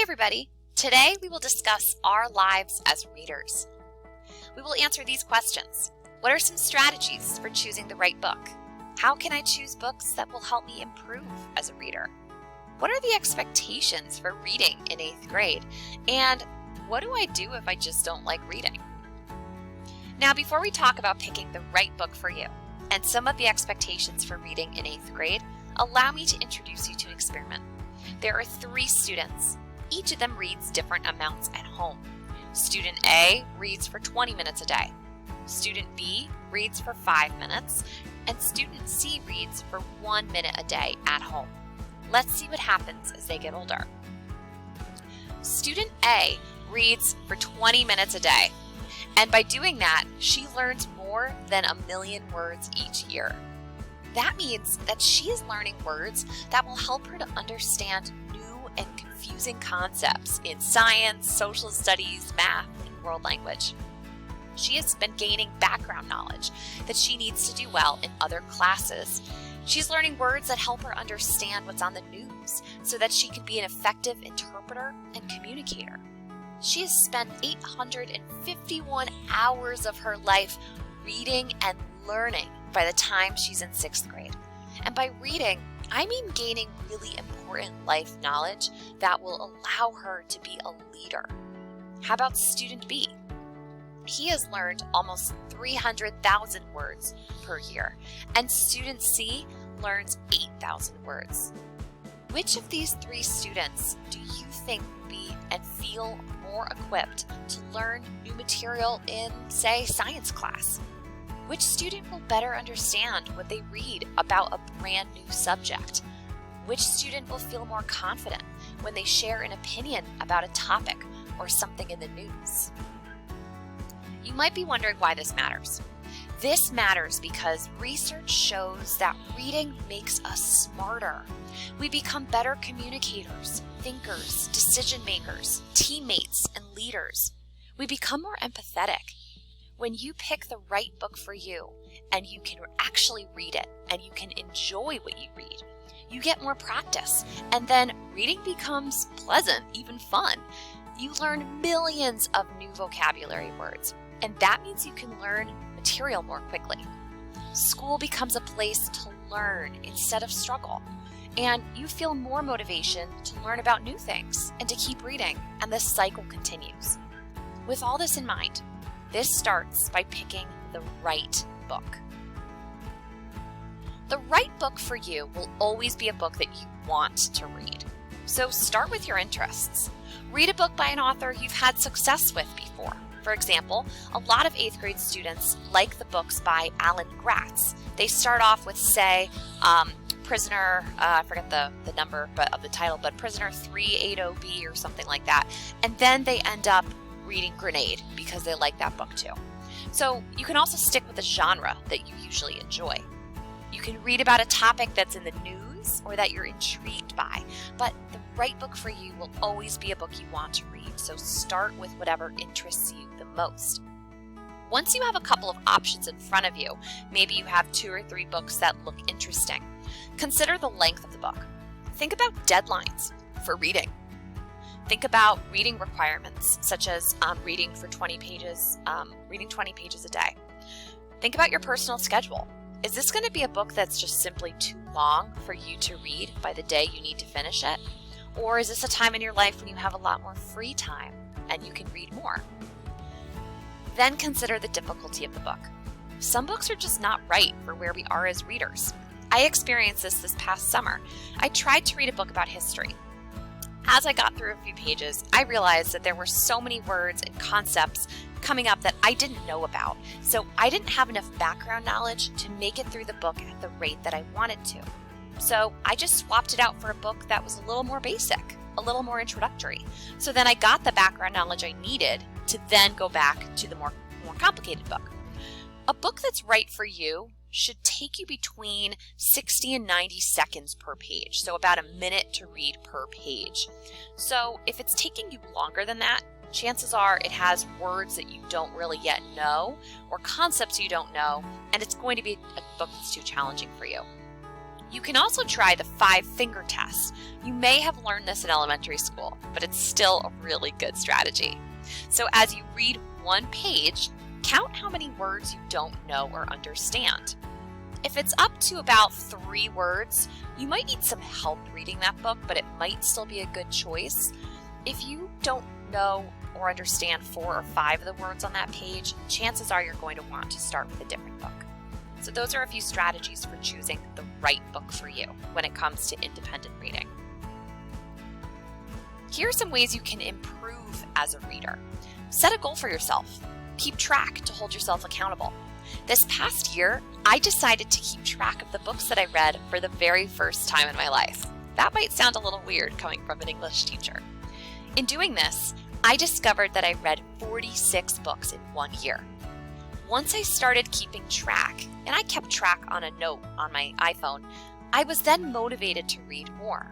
everybody. Today we will discuss our lives as readers. We will answer these questions. What are some strategies for choosing the right book? How can I choose books that will help me improve as a reader? What are the expectations for reading in 8th grade? And what do I do if I just don't like reading? Now, before we talk about picking the right book for you and some of the expectations for reading in 8th grade, allow me to introduce you to an experiment. There are 3 students. Each of them reads different amounts at home. Student A reads for 20 minutes a day. Student B reads for 5 minutes. And Student C reads for 1 minute a day at home. Let's see what happens as they get older. Student A reads for 20 minutes a day. And by doing that, she learns more than 1 million words each year. That means that she is learning words that will help her to understand new and confusing concepts in science, social studies, math, and world language. She has been gaining background knowledge that she needs to do well in other classes. She's learning words that help her understand what's on the news so that she can be an effective interpreter and communicator. She has spent 851 hours of her life reading and learning by the time she's in 6th grade. And by reading, I mean gaining really important life knowledge that will allow her to be a leader. How about Student B? He has learned almost 300,000 words per year, and Student C learns 8,000 words. Which of these 3 students do you think will be and feel more equipped to learn new material in, say, science class? Which student will better understand what they read about a brand new subject? Which student will feel more confident when they share an opinion about a topic or something in the news? You might be wondering why this matters. This matters because research shows that reading makes us smarter. We become better communicators, thinkers, decision makers, teammates, and leaders. We become more empathetic. When you pick the right book for you and you can actually read it and you can enjoy what you read, you get more practice, and then reading becomes pleasant, even fun. You learn millions of new vocabulary words, and that means you can learn material more quickly. School becomes a place to learn instead of struggle, and you feel more motivation to learn about new things and to keep reading, and the cycle continues. With all this in mind, this starts by picking the right book. The right book for you will always be a book that you want to read. So start with your interests. Read a book by an author you've had success with before. For example, a lot of 8th grade students like the books by Alan Gratz. They start off with, say, Prisoner, I forget the number of the title, but Prisoner 380B or something like that. And then they end up reading Grenade because they like that book too. So you can also stick with a genre that you usually enjoy. You can read about a topic that's in the news or that you're intrigued by, but the right book for you will always be a book you want to read, so start with whatever interests you the most. Once you have a couple of options in front of you, maybe you have 2 or 3 books that look interesting, consider the length of the book. Think about deadlines for reading. Think about reading requirements, such as reading 20 pages a day. Think about your personal schedule. Is this going to be a book that's just simply too long for you to read by the day you need to finish it? Or is this a time in your life when you have a lot more free time and you can read more? Then consider the difficulty of the book. Some books are just not right for where we are as readers. I experienced this past summer. I tried to read a book about history. As I got through a few pages, I realized that there were so many words and concepts coming up that I didn't know about, so I didn't have enough background knowledge to make it through the book at the rate that I wanted to. So I just swapped it out for a book that was a little more basic, a little more introductory. So then I got the background knowledge I needed to then go back to the more complicated book. A book that's right for you should take you between 60 and 90 seconds per page, so about a minute to read per page. So if it's taking you longer than that, chances are it has words that you don't really yet know or concepts you don't know, and it's going to be a book that's too challenging for you. You can also try the 5-finger test. You may have learned this in elementary school, but it's still a really good strategy. So as you read one page, count how many words you don't know or understand. If it's up to about 3 words, you might need some help reading that book, but it might still be a good choice. If you don't know or understand 4 or 5 of the words on that page, chances are you're going to want to start with a different book. So those are a few strategies for choosing the right book for you when it comes to independent reading. Here are some ways you can improve as a reader. Set a goal for yourself. Keep track to hold yourself accountable. This past year, I decided to keep track of the books that I read for the very first time in my life. That might sound a little weird coming from an English teacher. In doing this, I discovered that I read 46 books in 1 year. Once I started keeping track, and I kept track on a note on my iPhone, I was then motivated to read more.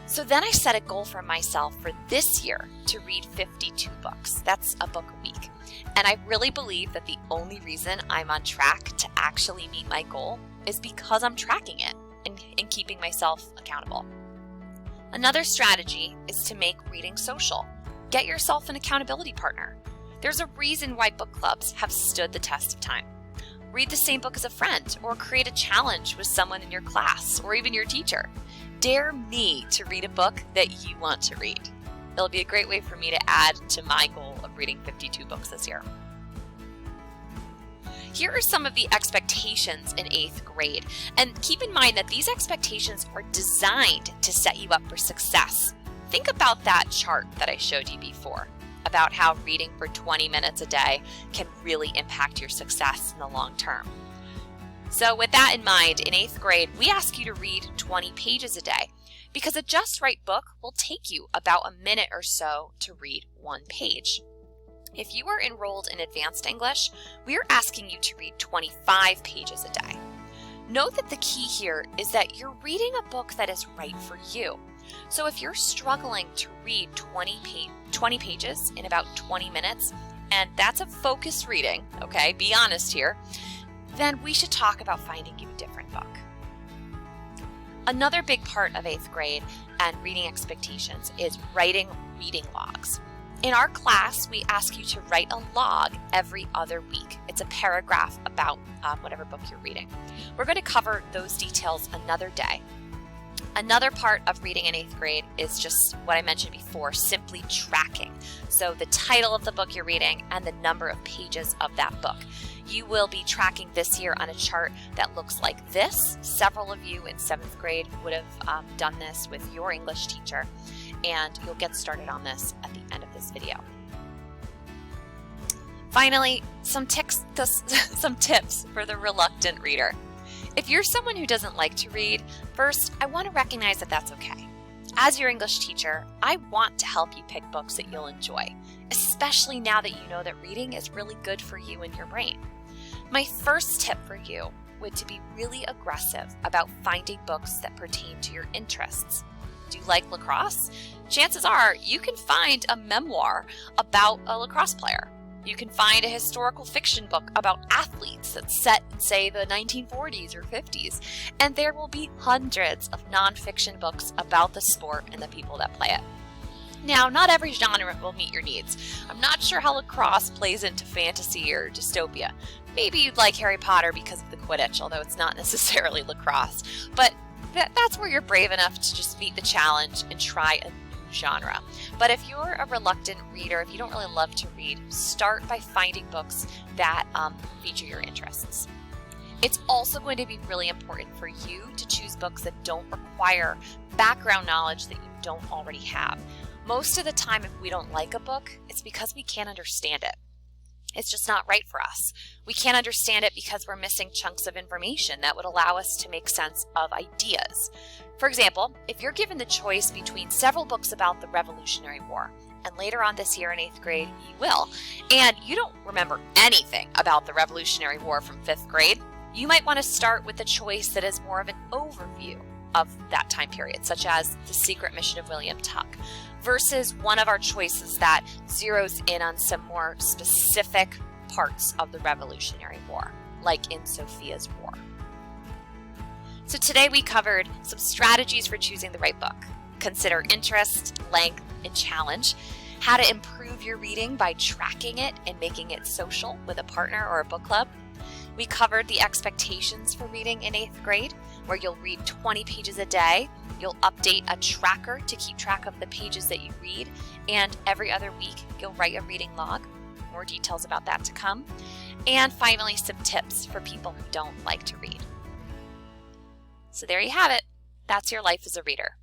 So then I set a goal for myself for this year to read 52 books. That's a book a week. And I really believe that the only reason I'm on track to actually meet my goal is because I'm tracking it and keeping myself accountable. Another strategy is to make reading social. Get yourself an accountability partner. There's a reason why book clubs have stood the test of time. Read the same book as a friend, or create a challenge with someone in your class, or even your teacher. Dare me to read a book that you want to read. It'll be a great way for me to add to my goal of reading 52 books this year. Here are some of the expectations in 8th grade, and keep in mind that these expectations are designed to set you up for success. Think about that chart that I showed you before, about how reading for 20 minutes a day can really impact your success in the long term. So with that in mind, in 8th grade, we ask you to read 20 pages a day because a Just Right book will take you about a minute or so to read 1 page. If you are enrolled in Advanced English, we are asking you to read 25 pages a day. Note that the key here is that you're reading a book that is right for you. So if you're struggling to read 20 pages in about 20 minutes, and that's a focused reading, okay, be honest here, then we should talk about finding you a different book. Another big part of 8th grade and reading expectations is writing reading logs. In our class, we ask you to write a log every other week. It's a paragraph about whatever book you're reading. We're going to cover those details another day. Another part of reading in 8th grade is just what I mentioned before, simply tracking. So the title of the book you're reading and the number of pages of that book. You will be tracking this year on a chart that looks like this. Several of you in 7th grade would have done this with your English teacher, and you'll get started on this at the end of this video. Finally, some tips for the reluctant reader. If you're someone who doesn't like to read, first, I want to recognize that that's okay. As your English teacher, I want to help you pick books that you'll enjoy, especially now that you know that reading is really good for you and your brain. My first tip for you would to be really aggressive about finding books that pertain to your interests. Do you like lacrosse? Chances are you can find a memoir about a lacrosse player. You can find a historical fiction book about athletes that's set in, say, the 1940s or 50s. And there will be hundreds of nonfiction books about the sport and the people that play it. Now, not every genre will meet your needs. I'm not sure how lacrosse plays into fantasy or dystopia. Maybe you'd like Harry Potter because of the Quidditch, although it's not necessarily lacrosse. But that's where you're brave enough to just meet the challenge and try a genre. But if you're a reluctant reader, if you don't really love to read, start by finding books that feature your interests. It's also going to be really important for you to choose books that don't require background knowledge that you don't already have. Most of the time, if we don't like a book, it's because we can't understand it. It's just not right for us. We can't understand it because we're missing chunks of information that would allow us to make sense of ideas. For example, if you're given the choice between several books about the Revolutionary War, and later on this year in 8th grade you will, and you don't remember anything about the Revolutionary War from 5th grade, you might want to start with a choice that is more of an overview of that time period, such as The Secret Mission of William Tuck, versus one of our choices that zeroes in on some more specific parts of the Revolutionary War, like in Sophia's War. So today we covered some strategies for choosing the right book. Consider interest, length, and challenge. How to improve your reading by tracking it and making it social with a partner or a book club. We covered the expectations for reading in 8th grade, where you'll read 20 pages a day. You'll update a tracker to keep track of the pages that you read, and every other week you'll write a reading log. More details about that to come. And finally, some tips for people who don't like to read. So there you have it. That's your life as a reader.